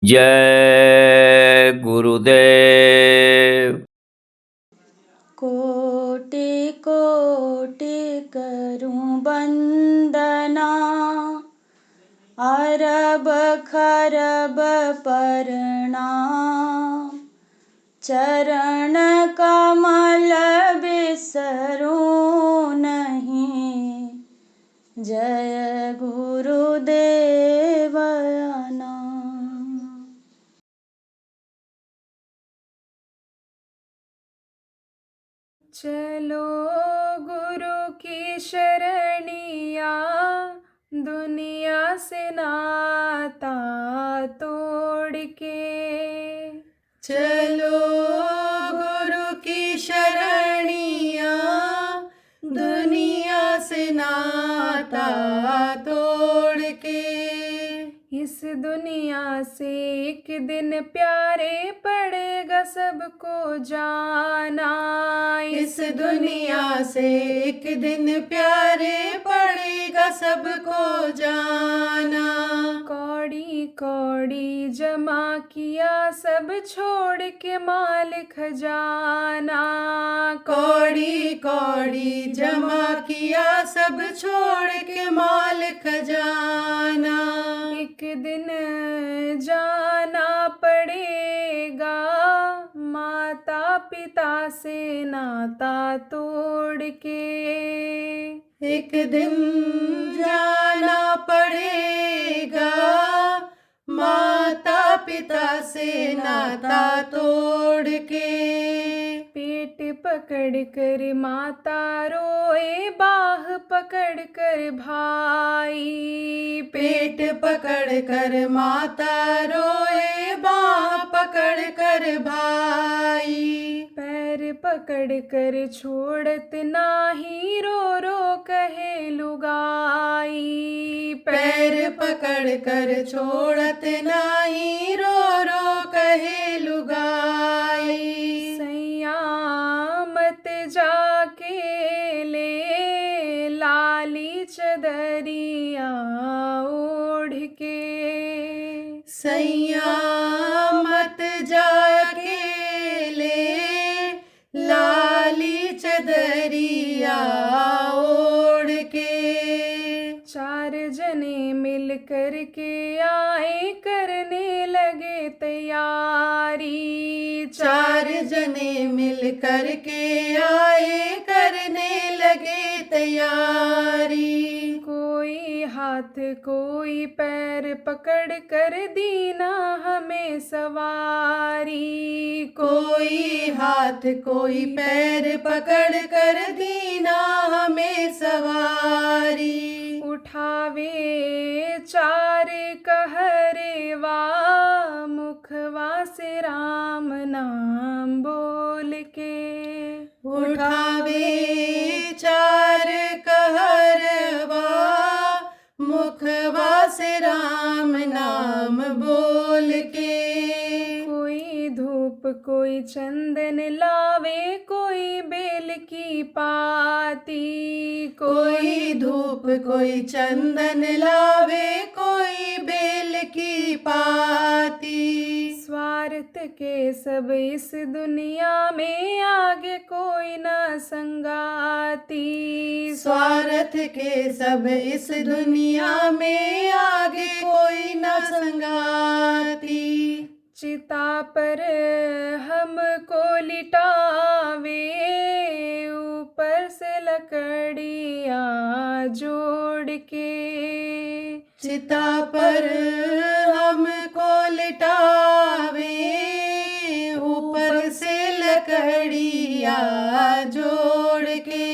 जय गुरुदेव। कोटि कोटि करूं वंदना, अरब खरब प्रणाम। चरण कमल बिसरूं नहीं, जय गुरुदेव नाम। चलो गुरु की शरणिया, दुनिया से नाता तोड़ के। चलो गुरु की शरणिया, दुनिया से नाता तोड़ के। इस दुनिया से एक दिन प्यारे पड़ेगा सबको जाना। इस दुनिया से एक दिन प्यारे पड़ेगा सबको जाना। कौड़ी कौड़ी जमा किया सब छोड़ के माल खजाना। कौड़ी कौड़ी जमा किया सब छोड़ के माल खजाना। एक दिन जाना पड़ेगा माता पिता से नाता तोड़ के। एक दिन जाना पड़ेगा माता पिता से नाता तोड़ के। पेट पकड़ कर माता रोए, बाह पकड़ कर भाई। पेट पकड़ कर माता रोए, बाह पकड़ कर भाई। पैर पकड़ कर छोड़त नाही, रो रो कहे लुगाई। पैर पकड़ कर छोड़त नाही, रो रो कहे लुगाई। सैया मत जाके ले लाली चदरिया ओढ़ के। सैया मत जाके ले लाली चदरिया ओढ़ के। चार जने मिल कर के आए करने लगे तैयारी। चार जने मिल कर के आए करने लगे तैयारी। कोई हाथ कोई पैर पकड़ कर दीना हमें सवारी। कोई हाथ कोई पैर पकड़ कर दीना हमें सवारी। उठावे चार कहरेवा, मुखवा से राम नाम बोल के। उठावे चार कहरवा, मुखवा से राम नाम बोल के। कोई धूप कोई चंदन लावे, कोई बेल की पाती। कोई धूप कोई चंदन लावे, कोई बेल की पाती। स्वार्थ के सब इस दुनिया में आगे कोई न संगाती। स्वार्थ के सब इस दुनिया में आगे कोई न संगाती। चिता पर हमको लिटावे, ऊपर से लकड़ियाँ जोड़ के। चिता पर हमको लिटावे, ऊपर से लकड़ियाँ जोड़ के।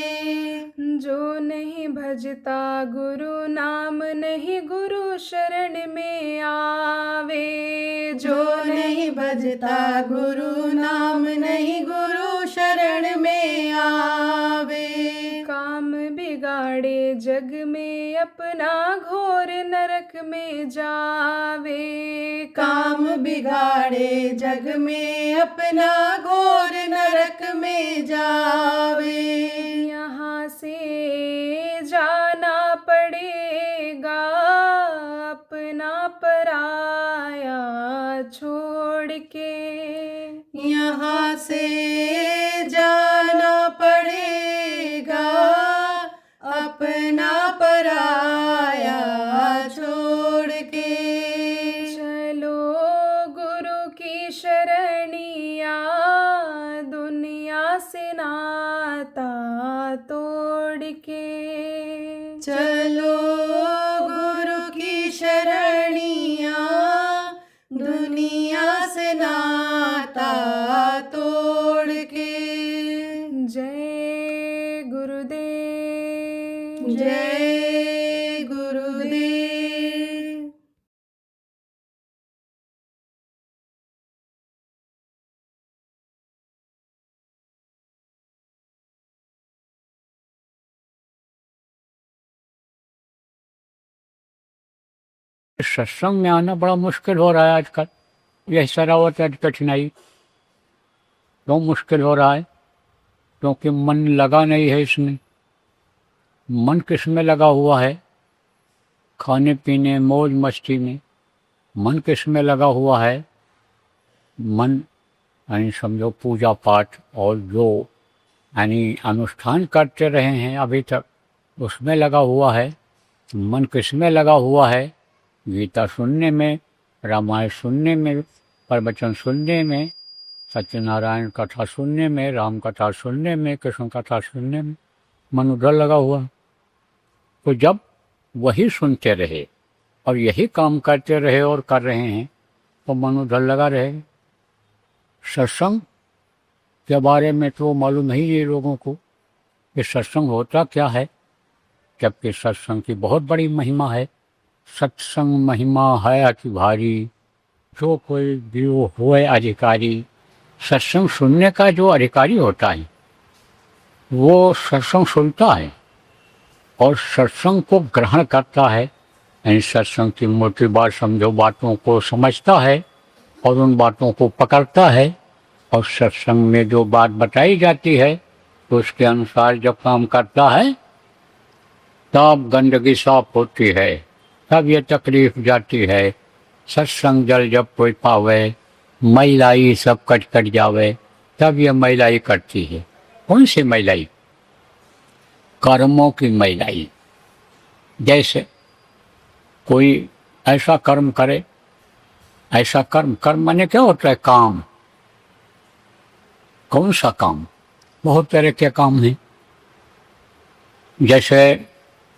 जो नहीं भजता गुरु नाम, नहीं गुरु शरण में आवे। जो नहीं भजता गुरु नाम, नहीं गुरु शरण में आवे। काम बिगाड़े जग में अपना, घोर नरक में जावे। काम बिगाड़े जग में अपना, घोर नरक में जावे। यहाँ से जाना छोड़ के। यहाँ से जाना पड़ेगा अपना पराया छोड़ के। चलो गुरु की शरणिया दुनिया से नाता तोड़ के। चलो गुरु की शरणिया दुनिया से नाता तोड़ के। जय गुरुदेव। जय गुरुदेव। सत्संग में आना बड़ा मुश्किल हो रहा है आजकल। यह सरावत है कठिनाई। क्यों मुश्किल हो रहा है? क्योंकि मन लगा नहीं है इसमें। मन किस में लगा हुआ है? खाने पीने मौज मस्ती में। मन किस में लगा हुआ है? मन यानी समझो पूजा पाठ और जो यानी अनुष्ठान करते रहे हैं अभी तक उसमें लगा हुआ है। मन किस में लगा हुआ है? गीता सुनने में, रामायण सुनने में, प्रवचन सुनने में, सत्यनारायण कथा सुनने में, राम कथा सुनने में, कृष्ण कथा सुनने में मन उधर लगा हुआ। तो जब वही सुनते रहे और यही काम करते रहे और कर रहे हैं तो मन उधर लगा रहेगा। सत्संग के बारे में तो मालूम ही नहीं लोगों को कि सत्संग होता क्या है, जबकि सत्संग की बहुत बड़ी महिमा है। सत्संग महिमा है अति भारी, जो कोई भी होए अधिकारी। सत्संग सुनने का जो अधिकारी होता है वो सत्संग सुनता है और सत्संग को ग्रहण करता है। यानी सत्संग की मोटी बात समझो, बातों को समझता है और उन बातों को पकड़ता है और सत्संग में जो बात बताई जाती है तो उसके अनुसार जब काम करता है तब गंदगी साफ होती है, तब ये तकलीफ जाती है। सत्संग जल जब कोई पावे, मैलाई सब कट कट जावे, तब ये मैलाई कटती है। कौन सी मैलाई? कर्मों की मैलाई। जैसे कोई ऐसा कर्म करे, ऐसा कर्म, कर्म माने क्या होता है? काम। कौन सा काम? बहुत तरह के काम हैं। जैसे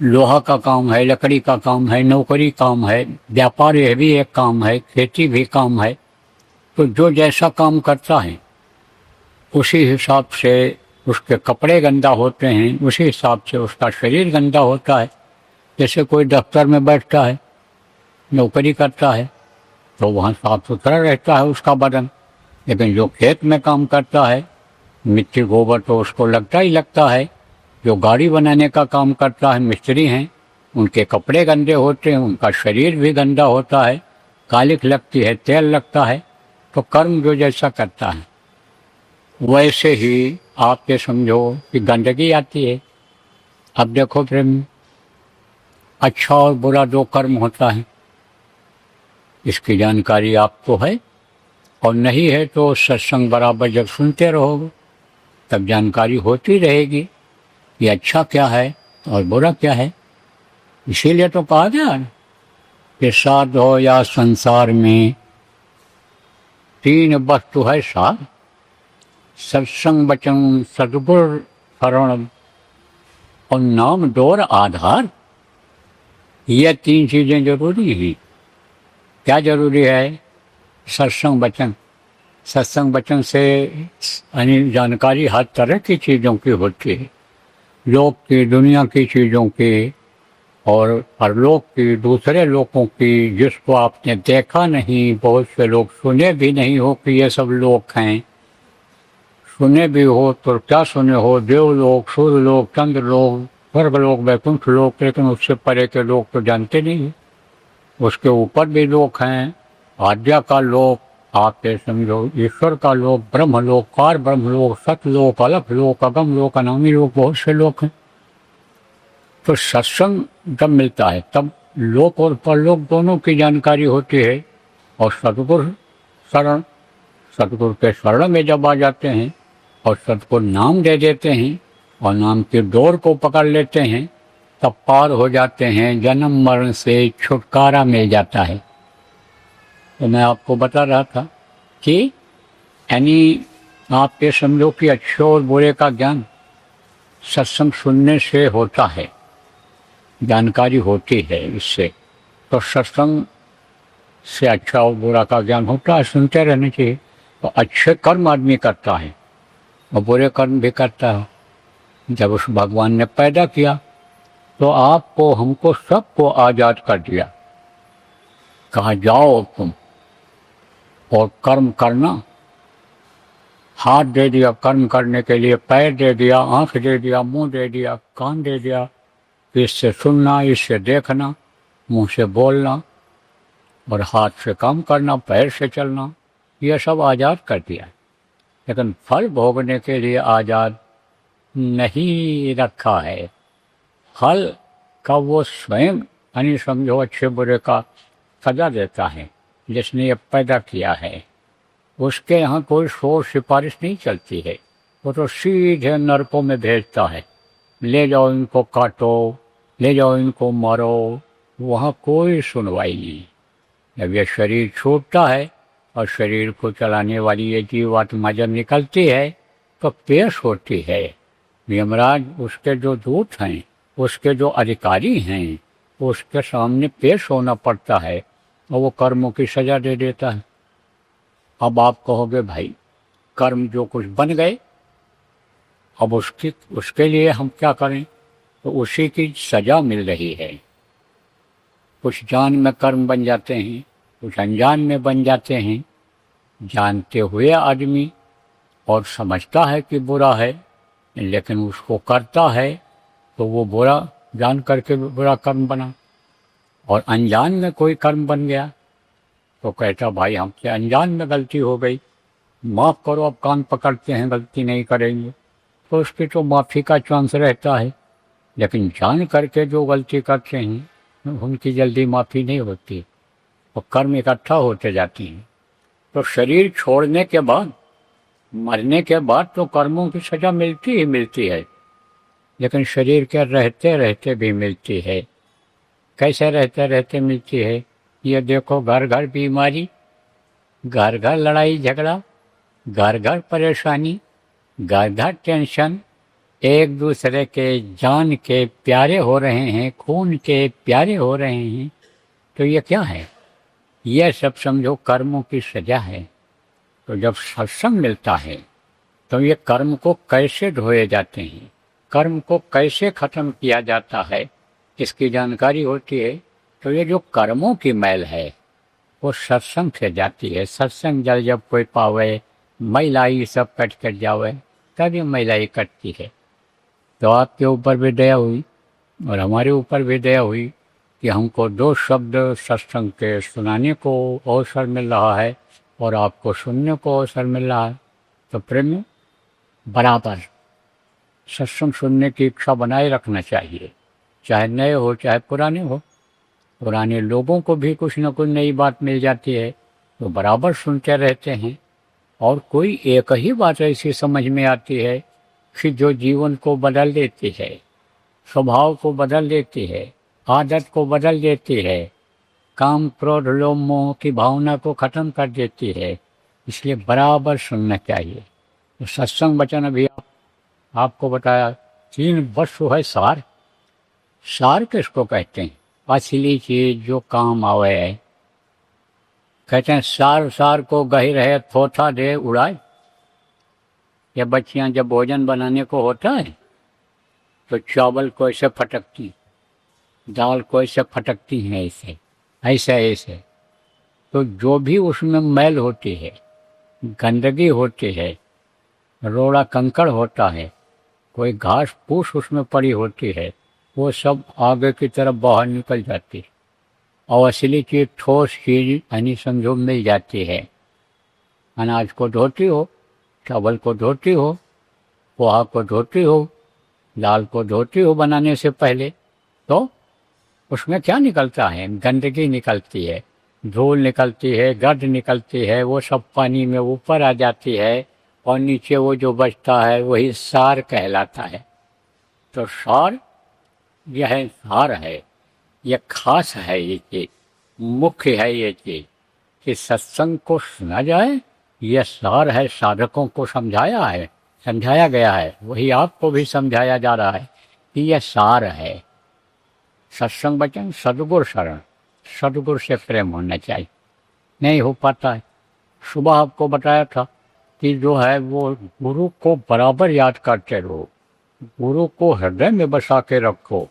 लोहा का काम है, लकड़ी का काम है, नौकरी काम है, व्यापार यह भी एक काम है, खेती भी काम है। तो जो जैसा काम करता है उसी हिसाब से उसके कपड़े गंदा होते हैं, उसी हिसाब से उसका शरीर गंदा होता है। जैसे कोई दफ्तर में बैठता है, नौकरी करता है तो वहाँ साफ सुथरा रहता है उसका बदन, लेकिन जो खेत में काम करता है मिट्टी गोबर तो उसको लगता ही लगता है। जो गाड़ी बनाने का काम करता है, मिस्त्री हैं, उनके कपड़े गंदे होते हैं, उनका शरीर भी गंदा होता है, कालिख लगती है, तेल लगता है। तो कर्म जो जैसा करता है वैसे ही आप ये समझो कि गंदगी आती है। अब देखो प्रेम, अच्छा और बुरा दो कर्म होता है, इसकी जानकारी आपको है और नहीं है तो सत्संग बराबर जब सुनते रहोगे तब जानकारी होती रहेगी कि अच्छा क्या है और बुरा क्या है। इसीलिए तो कहा गया कि साध हो या संसार में तीन वस्तु है साध, सत्संग वचन सद्गुर शरण और नाम डोर आधार। ये तीन चीजें जरूरी हैं। क्या जरूरी है? सत्संग वचन। सत्संग वचन से यानी जानकारी हर तरह की चीज़ों की होती है, लोक की, दुनिया की चीज़ों की और परलोक की, दूसरे लोगों की जिसको आपने देखा नहीं, बहुत से लोग सुने भी नहीं हो कि ये सब लोक हैं। सुने भी हो तो क्या सुने हो? देवलोक, सूर्यलोक, चंद्रलोक, स्वर्गलोक, वैकुंठ लोक, लेकिन उससे परे के लोग तो जानते नहीं। उसके ऊपर भी लोक हैं, आद्या का लोक, आप ये समझो ईश्वर का लोक, ब्रह्मलोक, कार ब्रह्मलोक, सतलोक, अलख लोक, अगम लोक, अनामी लोक, बहुत से लोक हैं। तो सत्संग जब मिलता है तब लोक और परलोक दोनों की जानकारी होती है और सद्गुरु शरण, सतगुरु के शरण में जब आ जाते हैं और सतगुरु नाम दे देते हैं और नाम की डोर को पकड़ लेते हैं, तब पार हो जाते हैं, जन्म मरण से छुटकारा मिल जाता है। तो मैं आपको बता रहा था कि यानी आप ये समझो कि अच्छे और बुरे का ज्ञान सत्संग सुनने से होता है, जानकारी होती है इससे। तो सत्संग से अच्छा और बुरा का ज्ञान होता है, सुनते रहने चाहिए। तो अच्छे कर्म आदमी करता है और बुरे कर्म भी करता है। जब उस भगवान ने पैदा किया तो आपको, हमको, सबको आज़ाद कर दिया, कहा जाओ तुम और कर्म करना। हाथ दे दिया कर्म करने के लिए, पैर दे दिया, आँख दे दिया, मुंह दे दिया, कान दे दिया, इससे सुनना, इससे देखना, मुंह से बोलना और हाथ से काम करना, पैर से चलना, यह सब आज़ाद कर दिया। लेकिन फल भोगने के लिए आज़ाद नहीं रखा है। फल का वो स्वयं यानी समझो अच्छे बुरे का सजा देता है जिसने ये पैदा किया है। उसके यहाँ कोई शोर सिफारिश नहीं चलती है, वो तो सीधे नरकों में भेजता है, ले जाओ इनको काटो, ले जाओ इनको मारो, वहाँ कोई सुनवाई नहीं। जब ये शरीर छूटता है और शरीर को चलाने वाली ये जीवात्मा जब निकलती है तो पेश होती है। यमराज उसके जो दूत हैं, उसके जो अधिकारी हैं, उसके सामने पेश होना पड़ता है और वो कर्मों की सजा दे देता है। अब आप कहोगे भाई कर्म जो कुछ बन गए, अब उसके लिए हम क्या करें? तो उसी की सजा मिल रही है। कुछ जान में कर्म बन जाते हैं, कुछ अनजान में बन जाते हैं। जानते हुए आदमी और समझता है कि बुरा है, लेकिन उसको करता है तो वो बुरा जान करके बुरा कर्म बना। और अनजान में कोई कर्म बन गया तो कहता भाई हमसे अनजान में गलती हो गई, माफ़ करो, अब कान पकड़ते हैं, गलती नहीं करेंगे। तो उसकी तो माफ़ी का चांस रहता है। लेकिन जान करके जो गलती करते हैं उनकी जल्दी माफ़ी नहीं होती, वो कर्म इकट्ठा होते जाती हैं। तो शरीर छोड़ने के बाद, मरने के बाद तो कर्मों की सजा मिलती ही मिलती है, लेकिन शरीर के रहते रहते भी मिलती है। कैसे रहते रहते मिलती है? ये देखो, घर घर बीमारी, घर घर लड़ाई झगड़ा, घर घर परेशानी, घर घर टेंशन, एक दूसरे के जान के प्यारे हो रहे हैं, खून के प्यारे हो रहे हैं। तो ये क्या है? यह सब समझो कर्मों की सजा है। तो जब सत्संग मिलता है तो ये कर्म को कैसे ढोए जाते हैं, कर्म को कैसे खत्म किया जाता है, इसकी जानकारी होती है। तो ये जो कर्मों की मैल है वो सत्संग से जाती है। सत्संग जल जब कोई पावे, मैलाई सब कट कर जावे, तब ये मैलाई कटती है। तो आपके ऊपर भी दया हुई और हमारे ऊपर भी दया हुई कि हमको 2 शब्द सत्संग के सुनाने को अवसर मिल रहा है और आपको सुनने को अवसर मिल रहा है। तो प्रेम बराबर सत्संग सुनने की इच्छा बनाए रखना चाहिए, चाहे नए हो चाहे पुराने हो। पुराने लोगों को भी कुछ न कुछ नई बात मिल जाती है तो बराबर सुनते रहते हैं। और कोई एक ही बात ऐसी समझ में आती है कि जो जीवन को बदल देती है, स्वभाव को बदल देती है, आदत को बदल देती है, काम क्रोध लोभ मोह की भावना को खत्म कर देती है। इसलिए बराबर सुनना चाहिए। तो सत्संग वचन अभी आपको बताया 3 वस्तु है सार। सार किसको कहते हैं? असली चीज जो काम आवे है। कहते हैं सार सार को गही रहे थोथा दे उड़ाए। ये बच्चियां जब भोजन बनाने को होता है तो चावल को ऐसे फटकती, दाल को ऐसे फटकती हैं, ऐसे ऐसे ऐसे। तो जो भी उसमें मैल होती है, गंदगी होती है, रोड़ा कंकड़ होता है, कोई घास फूस उसमें पड़ी होती है, वो सब आगे की तरफ बाहर निकल जाती है और असली चीज ठोस चीज यानी समझो मिल जाती है। अनाज को धोती हो, चावल को धोती हो, पोहा को धोती हो, दाल को धोती हो बनाने से पहले, तो उसमें क्या निकलता है? गंदगी निकलती है। धूल निकलती है, गर्द निकलती है, वो सब पानी में ऊपर आ जाती है और नीचे वो जो बचता है वही सार कहलाता है। तो सार यह सार है, यह खास है, ये चीज मुख्य है। ये चीज कि सत्संग को सुना जाए, यह सार है, साधकों को समझाया है, समझाया गया है, वही आपको भी समझाया जा रहा है कि यह सार है। सत्संग वचन सदगुरु शरण, सदगुरु से प्रेम होना चाहिए, नहीं हो पाता है। सुबह आपको बताया था कि जो है वो गुरु को बराबर याद करते रहो, गुरु को हृदय में बसा के रखो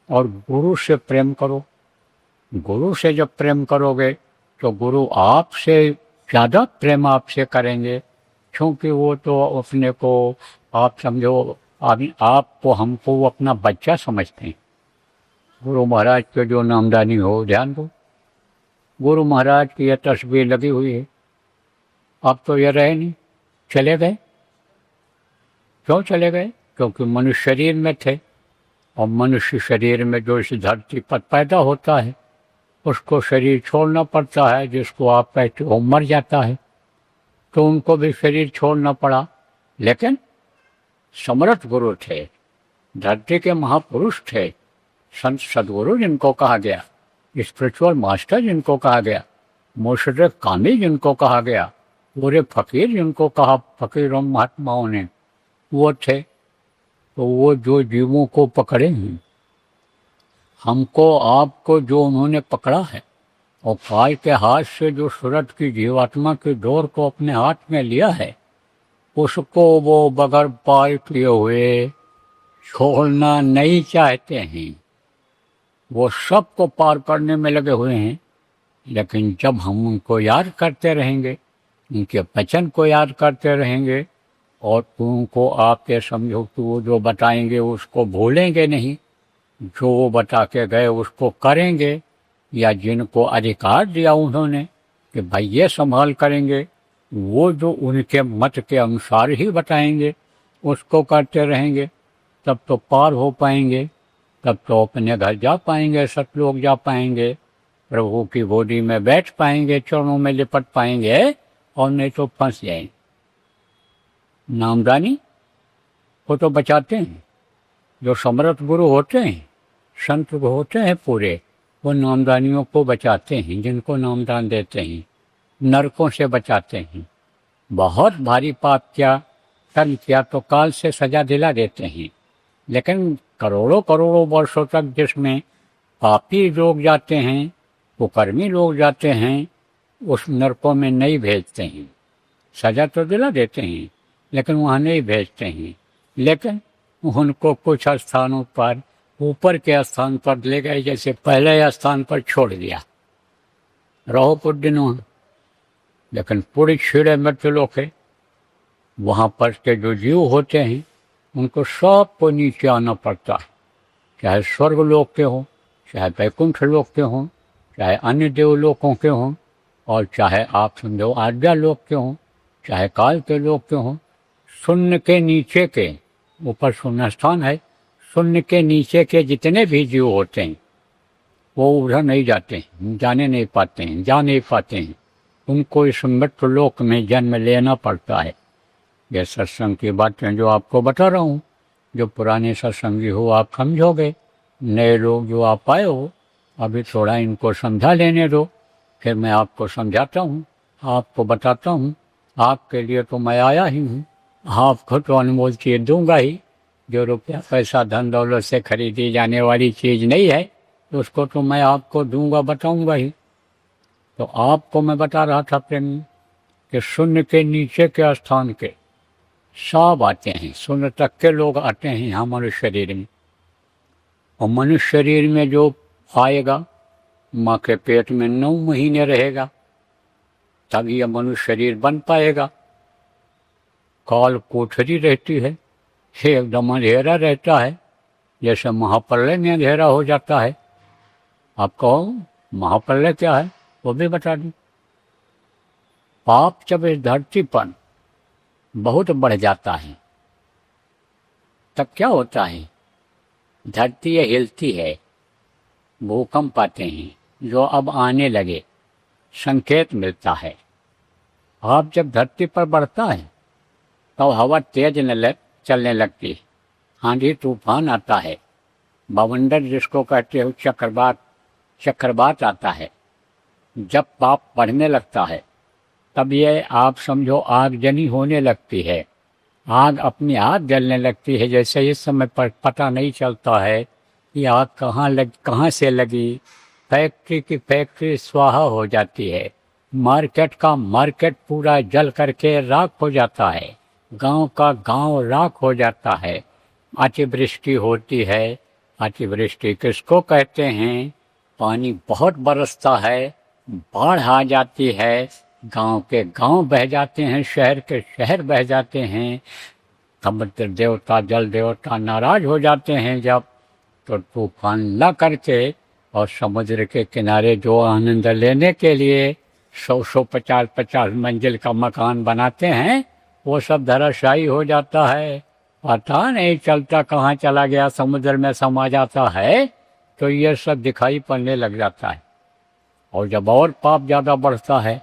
और गुरु से प्रेम करो। गुरु से जब प्रेम करोगे तो गुरु आपसे ज़्यादा प्रेम आपसे करेंगे, क्योंकि वो तो अपने को आप समझो, आपको हमको वो अपना बच्चा समझते हैं। गुरु महाराज के जो नामदानी हो, ध्यान दो, गुरु महाराज की यह तस्वीर लगी हुई है। अब तो ये रहे नहीं, चले गए। क्यों चले गए? क्योंकि मनुष्य शरीर में थे, और मनुष्य शरीर में जो इस धरती पर पैदा होता है उसको शरीर छोड़ना पड़ता है, जिसको आप कहते हो मर जाता है, तो उनको भी शरीर छोड़ना पड़ा। लेकिन समर्थ गुरु थे, धरती के महापुरुष थे, संत सदगुरु जिनको कहा गया, स्पिरिचुअल मास्टर जिनको कहा गया, मुर्शिद कामिल जिनको कहा गया, पूरे फकीर जिनको कहा फकीरों महात्माओं ने, वो थे। तो वो जो जीवों को पकड़े हैं, हमको आपको जो उन्होंने पकड़ा है, और काल के हाथ से जो सूरत की जीवात्मा की डोर को अपने हाथ में लिया है, उसको वो बगैर पार किए हुए छोड़ना नहीं चाहते हैं। वो सबको पार करने में लगे हुए हैं। लेकिन जब हम उनको याद करते रहेंगे, उनके वचन को याद करते रहेंगे, और उनको आप ये समझो कि वो जो बताएंगे उसको भूलेंगे नहीं, जो वो बता के गए उसको करेंगे, या जिनको अधिकार दिया उन्होंने कि भाई ये संभाल करेंगे, वो जो उनके मत के अनुसार ही बताएंगे उसको करते रहेंगे, तब तो पार हो पाएंगे, तब तो अपने घर जा पाएंगे, सतलोक जा पाएंगे, प्रभु की गोदी में बैठ पाएंगे, चरणों में लिपट पाएंगे, और नहीं तो फंस जाएंगे। नामदानी वो तो बचाते हैं, जो समर्थ गुरु होते हैं, संत होते हैं पूरे, वो नामदानियों को बचाते हैं, जिनको नामदान देते हैं, नरकों से बचाते हैं। बहुत भारी पाप किया, कर्म किया तो काल से सजा दिला देते हैं, लेकिन करोड़ों करोड़ों वर्षों तक जिसमें पापी लोग जाते हैं, कुकर्मी लोग जाते हैं, उस नरकों में नहीं भेजते हैं। सजा तो दिला देते हैं लेकिन वहाँ नहीं भेजते हैं। लेकिन उनको कुछ स्थानों पर, ऊपर के स्थान पर ले गए, जैसे पहले स्थान पर छोड़ दिया, रहो कुछ दिन वहाँ। लेकिन पूरी छीड़े मृत्यु लोग है, वहाँ पर के जो जीव होते हैं उनको सबको नीचे आना पड़ता है, चाहे स्वर्ग लोक के हों, चाहे वैकुंठ लोक के हों, चाहे अन्य देवलोकों के हों, और चाहे आप समझो आज्ञा लोक के हों, चाहे काल के लोक के हों। शून्य के नीचे के, ऊपर शून्य स्थान है, शून्य के नीचे के जितने भी जीव होते हैं वो उधर नहीं जाते हैं, जाने नहीं पाते हैं, जा नहीं पाते हैं। उनको इस मृत्यु लोक में जन्म लेना पड़ता है। ये सत्संग की बातें जो आपको बता रहा हूँ, जो पुराने सत्संगी हो आप समझोगे, नए लोग जो आप आए हो अभी थोड़ा इनको समझा लेने दो, फिर मैं आपको समझाता हूँ, आपको बताता हूँ। आपके लिए तो मैं आया ही हूँ, आपको तो अनमोल चीज दूंगा ही। जो रुपया पैसा धन दौलत से खरीदी जाने वाली चीज नहीं है, उसको तो मैं आपको दूंगा, बताऊंगा ही। तो आपको मैं बता रहा था प्रेम कि शून्य के नीचे के स्थान के सब आते हैं, शून्य तक के लोग आते हैं यहाँ मनुष्य शरीर में। और मनुष्य शरीर में जो आएगा, माँ के पेट में 9 महीने रहेगा, तभी यह मनुष्य शरीर बन पाएगा। काल कोठरी रहती है, एकदम अंधेरा रहता है, जैसे महाप्रलय में अंधेरा हो जाता है। आप कहो महाप्रलय क्या है, वो भी बता दूं। पाप जब इस धरती पर बहुत बढ़ जाता है तब क्या होता है, धरती ये हिलती है, भूकंप आते हैं जो अब आने लगे, संकेत मिलता है। आप जब धरती पर बढ़ता है तब हवा तेज चलने लगती है, आंधी तूफान आता है, बवंडर जिसको कहते हो चक्रवात आता है। जब पाप बढ़ने लगता है तब ये आप समझो आगजनी होने लगती है, आग अपने आप जलने लगती है। जैसे इस समय पर पता नहीं चलता है कि आग कहाँ से लगी। फैक्ट्री की फैक्ट्री स्वाहा हो जाती है, मार्केट का मार्केट पूरा जल करके राख हो जाता है, गांव का गांव राख हो जाता है। अतिवृष्टि होती है। अतिवृष्टि किसको कहते हैं? पानी बहुत बरसता है, बाढ़ आ जाती है, गांव के गांव बह जाते हैं, शहर के शहर बह जाते हैं। समुद्र देवता जल देवता नाराज हो जाते हैं जब, तो तूफान ला करके और समुद्र के किनारे जो आनंद लेने के लिए 100 50 मंजिल का मकान बनाते हैं, वो सब धराशायी हो जाता है। पता नहीं चलता कहाँ चला गया, समुद्र में समा जाता है। तो ये सब दिखाई पड़ने लग जाता है। और जब और पाप ज़्यादा बढ़ता है,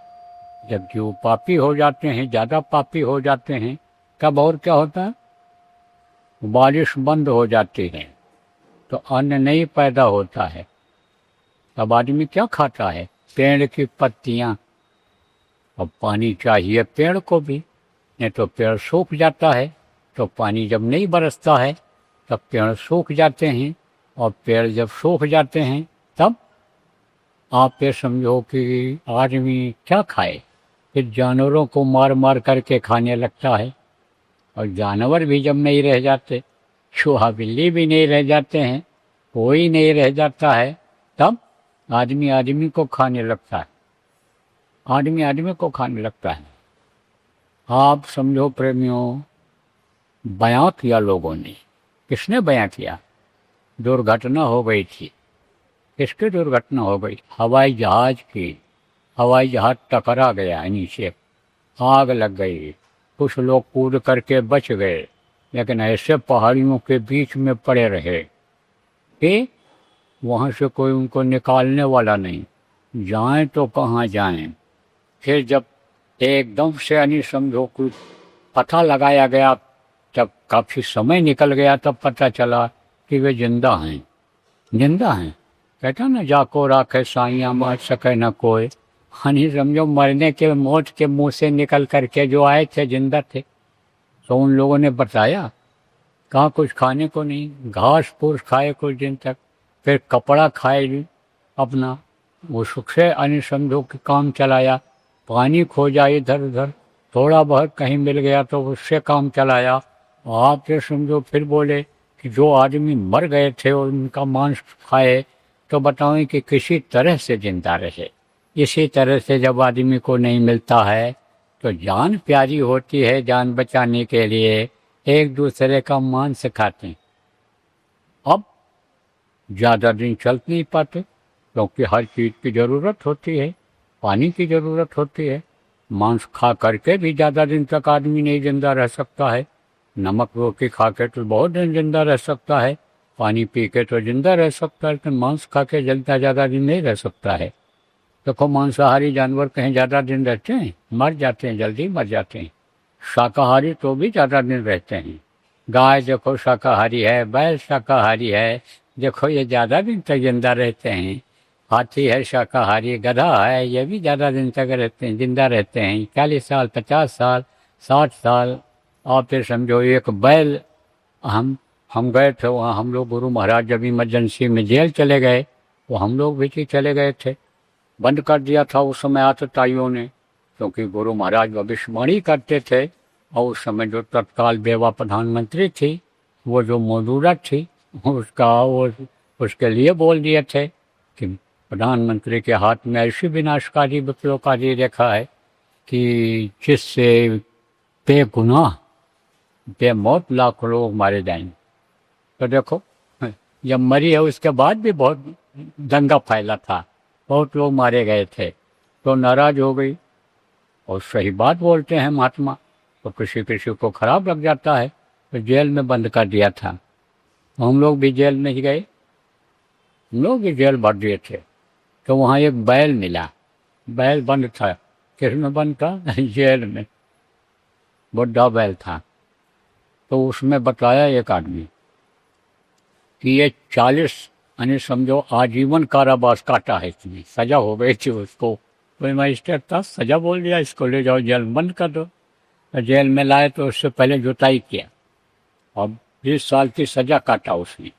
जब जीव पापी हो जाते हैं, ज़्यादा पापी हो जाते हैं, तब और क्या होता है? बारिश बंद हो जाती है, तो अन्न नहीं पैदा होता है। तब आदमी क्या खाता है? पेड़ की पत्तियाँ। अब पानी चाहिए पेड़ को भी, नहीं तो पेड़ सूख जाता है। तो पानी जब नहीं बरसता है तब पेड़ सूख जाते हैं, और पेड़ जब सूख जाते हैं तब आप ये समझो कि आदमी क्या खाए? फिर जानवरों को मार मार करके खाने लगता है। और जानवर भी जब नहीं रह जाते, चूहा बिल्ली भी नहीं रह जाते हैं, कोई नहीं रह जाता है, तब आदमी आदमी को खाने लगता है। आदमी आदमी को खाने लगता है। आप समझो प्रेमियों, बयां किया लोगों ने। किसने बयां किया? दुर्घटना हो गई थी। किसकी दुर्घटना हो गई? हवाई जहाज की। हवाई जहाज टकरा गया, नीचे आग लग गई, कुछ लोग कूद करके बच गए, लेकिन ऐसे पहाड़ियों के बीच में पड़े रहे कि वहाँ से कोई उनको निकालने वाला नहीं। जाएं तो कहाँ जाएं। फिर जब एकदम से यानी समझो कुछ पता लगाया गया, जब काफ़ी समय निकल गया, तब पता चला कि वे जिंदा हैं। जिंदा हैं। कहता ना, जाको राखे साइयाँ मार सके न कोई। यानी समझो मरने के मौत के मुंह से निकल करके जो आए थे जिंदा थे। तो उन लोगों ने बताया, कहाँ कुछ खाने को नहीं, घास फूस खाए कुछ दिन तक, फिर कपड़ा खाए अपना, वो सुख से यानी समझो कि काम चलाया। पानी खोजा इधर उधर, थोड़ा बहुत कहीं मिल गया तो उससे काम चलाया। आप ये समझो फिर बोले कि जो आदमी मर गए थे और उनका मांस खाए, तो बताएं कि किसी तरह से जिंदा रहे। इसी तरह से जब आदमी को नहीं मिलता है तो जान प्यारी होती है, जान बचाने के लिए एक दूसरे का मांस खाते हैं। अब ज़्यादा दिन चल नहीं पाते, क्योंकि हर चीज़ की ज़रूरत होती है, पानी की ज़रूरत होती है। मांस खा करके भी ज़्यादा दिन तक आदमी नहीं जिंदा रह सकता है। नमक रोटी खा के तो बहुत दिन जिंदा रह सकता है, पानी पी के तो जिंदा रह सकता है, लेकिन मांस खा के जलता ज़्यादा दिन नहीं रह सकता है। देखो मांसाहारी जानवर कहीं ज़्यादा दिन रहते हैं? मर जाते हैं, जल्दी मर जाते हैं। शाकाहारी तो भी ज़्यादा दिन रहते हैं। गाय देखो शाकाहारी है, बैल शाकाहारी है, देखो ये ज़्यादा दिन तक जिंदा रहते हैं। हाथी है शाकाहारी, गधा है, ये भी ज़्यादा दिन तक रहते हैं, जिंदा रहते हैं, 40 साल 50 साल 60 साल। आप ये समझो एक बैल, हम गए थे वहाँ, हम लोग गुरु महाराज जब इमरजेंसी में जेल चले गए, वो हम लोग भी चले गए थे। बंद कर दिया था उस समय आतताइयों ने, क्योंकि गुरु महाराज भविष्यवाणी करते थे। और उस समय जो तत्काल बेवा प्रधानमंत्री थी, वो जो मौजूदा थी, उसके लिए बोल दिए थे कि प्रधानमंत्री के हाथ में ऐसी विनाशकारी विप्लवकारी रेखा है कि जिससे बेगुनाह बेमौत लाख लोग मारे जाएंगे। तो देखो, जब मरी है उसके बाद भी बहुत दंगा फैला था, बहुत लोग मारे गए थे, तो नाराज हो गई। और सही बात बोलते हैं महात्मा, तो किसी किसी को खराब लग जाता है, तो जेल में बंद कर दिया था। हम लोग भी जेल में ही गए, हम लोग भी जेल भर दिए थे। तो वहाँ एक बैल मिला, बैल बंद था। किस में बंद था? जेल में, बुढ़ा बैल था। तो उसमें बताया एक आदमी कि ये 40 यानी समझो आजीवन कारावास काटा है, इसमें सजा हो गई थी उसको। कोई मजिस्ट्रेट था, सजा बोल दिया इसको ले जाओ जेल में बंद कर दो। तो जेल में लाए तो उससे पहले जुताई किया और 20 साल की सजा काटा उसने।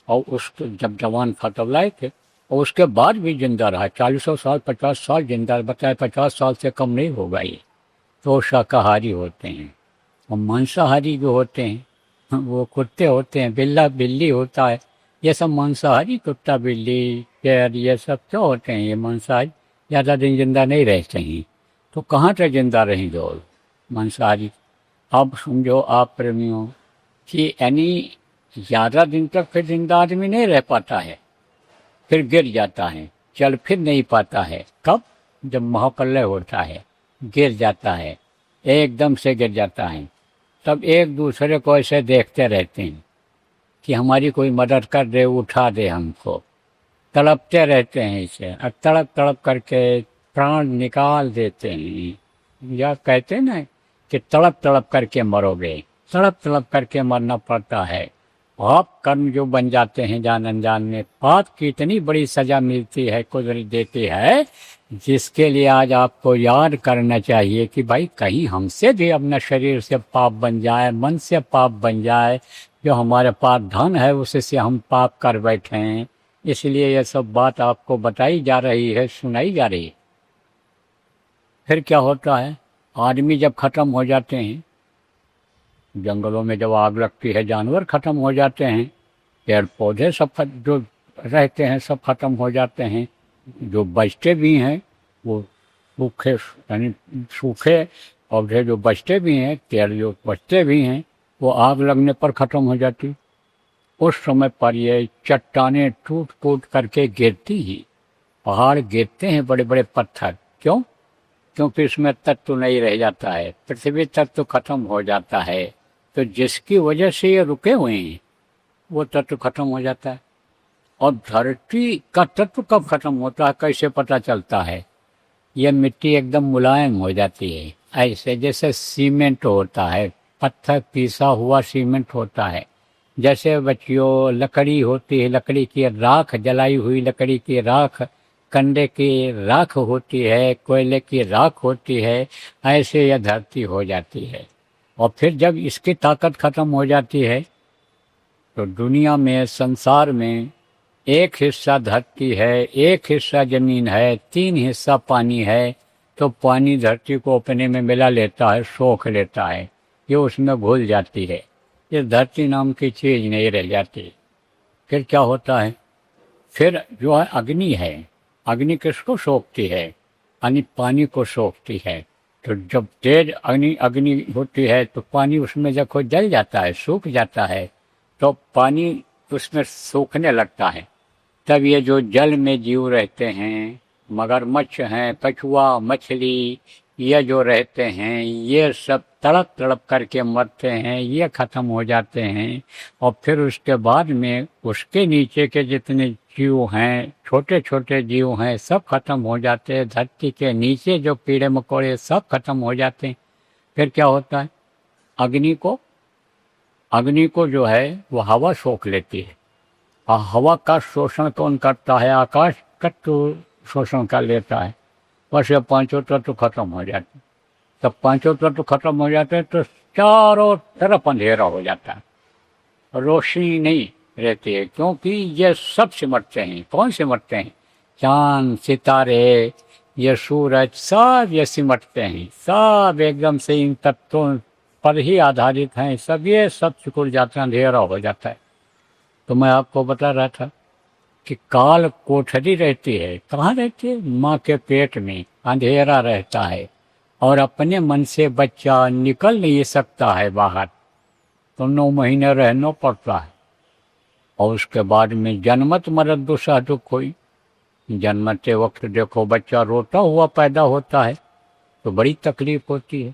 और उसको जब जवान था तब लाए थे, और उसके बाद भी जिंदा रहा, 40 साल 50 साल जिंदा, बताया 50 साल से कम नहीं होगा ये। तो शाकाहारी होते हैं। और मांसाहारी जो होते हैं वो कुत्ते होते हैं, बिल्ला बिल्ली होता है, ये सब मांसाहारी, कुत्ता बिल्ली शेर ये सब क्या होते हैं, ये मांसाहारी ज़्यादा दिन जिंदा नहीं रहते हैं। तो कहाँ तक जिंदा रहेंगे और मांसाहारी। अब समझो आप प्रेमियों कि यानी ज़्यादा दिन तक फिर जिंदा आदमी नहीं रह पाता है, फिर गिर जाता है, चल फिर नहीं पाता है। कब? जब महाप्रलय होता है, गिर जाता है, एकदम से गिर जाता है। तब एक दूसरे को ऐसे देखते रहते हैं कि हमारी कोई मदद कर दे, उठा दे हमको, तड़पते रहते हैं इसे, और तड़प तड़प करके प्राण निकाल देते हैं। या कहते हैं ना कि तड़प तड़प करके मरोगे, तड़प तड़प करके मरना पड़ता है। पाप कर्म जो बन जाते हैं जान अनजान में, पाप की इतनी बड़ी सजा मिलती है, कुदरत देती है, जिसके लिए आज आपको याद करना चाहिए कि भाई कहीं हमसे भी अपना शरीर से पाप बन जाए, मन से पाप बन जाए, जो हमारे पास धन है उससे हम पाप कर बैठे हैं। इसलिए यह सब बात आपको बताई जा रही है, सुनाई जा रही है। फिर क्या होता है, आदमी जब खत्म हो जाते हैं, जंगलों में जब आग लगती है, जानवर खत्म हो जाते हैं, पेड़ पौधे सब जो रहते हैं सब खत्म हो जाते हैं, जो बचते भी हैं वो सूखे यानी सूखे पौधे जो बचते भी हैं, पेड़ जो बचते भी हैं, वो आग लगने पर खत्म हो जाती। उस समय पर ये चट्टानें टूट टूट करके गिरती ही, पहाड़ गिरते हैं, बड़े बड़े पत्थर। क्यों? क्योंकि इसमें तत्व नहीं रह जाता है, पृथ्वी तत्व खत्म हो जाता है। तो जिसकी वजह से ये रुके हुए हैं वो तत्व खत्म हो जाता है। और धरती का तत्व कब खत्म होता है, कैसे पता चलता है? ये मिट्टी एकदम मुलायम हो जाती है, ऐसे जैसे सीमेंट होता है, पत्थर पीसा हुआ सीमेंट होता है। जैसे बच्चियों लकड़ी होती है, लकड़ी की राख, जलाई हुई लकड़ी की राख, कंडे की राख होती है, कोयले की राख होती है, ऐसे यह धरती हो जाती है। और फिर जब इसकी ताकत खत्म हो जाती है तो दुनिया में, संसार में एक हिस्सा धरती है, एक हिस्सा जमीन है, 3 हिस्सा पानी है। तो पानी धरती को अपने में मिला लेता है, सोख लेता है, ये उसमें घुल जाती है, ये धरती नाम की चीज नहीं रह जाती। फिर क्या होता है, फिर जो है अग्नि है, अग्नि किसको सोखती है? यानी पानी को सोखती है। तो जब तेज अग्नि होती है तो पानी उसमें जब कोई जल जाता है, सूख जाता है, तो पानी उसमें सूखने लगता है। तब ये जो जल में जीव रहते हैं, मगरमच्छ हैं, कछुआ, मछली, ये जो रहते हैं, ये सब तड़प तड़प करके मरते हैं, ये खत्म हो जाते हैं। और फिर उसके बाद में उसके नीचे के जितने जीव हैं, छोटे छोटे जीव हैं, सब खत्म हो जाते हैं। धरती के नीचे जो कीड़े मकोड़े सब खत्म हो जाते हैं। फिर क्या होता है, अग्नि को जो है वो हवा सोख लेती है। और हवा का शोषण कौन करता है? आकाश तत्व शोषण कर लेता है। बस ये 5 तत्व खत्म हो जाते हैं। जब 5 तत्व खत्म हो जाते हैं तो चारों तरफ अंधेरा हो जाता है, रोशनी नहीं रहती है, क्योंकि ये सब सिमटते हैं। कौन सिमटते हैं? चांद, सितारे, ये सूरज, सब ये सिमटते हैं, सब एकदम से इन तत्वों पर ही आधारित हैं। सब ये सब सिकुड़ जाते हैं, अंधेरा हो जाता है। तो मैं आपको बता रहा था कि काल कोठरी रहती है, कहाँ रहती है? माँ के पेट में अंधेरा रहता है, और अपने मन से बच्चा निकल नहीं सकता है बाहर, तो 9 महीने रहना पड़ता है। और उसके बाद में जन्मत मरत दुसह दुख हुई। जन्मते वक्त देखो बच्चा रोता हुआ पैदा होता है तो बड़ी तकलीफ होती है।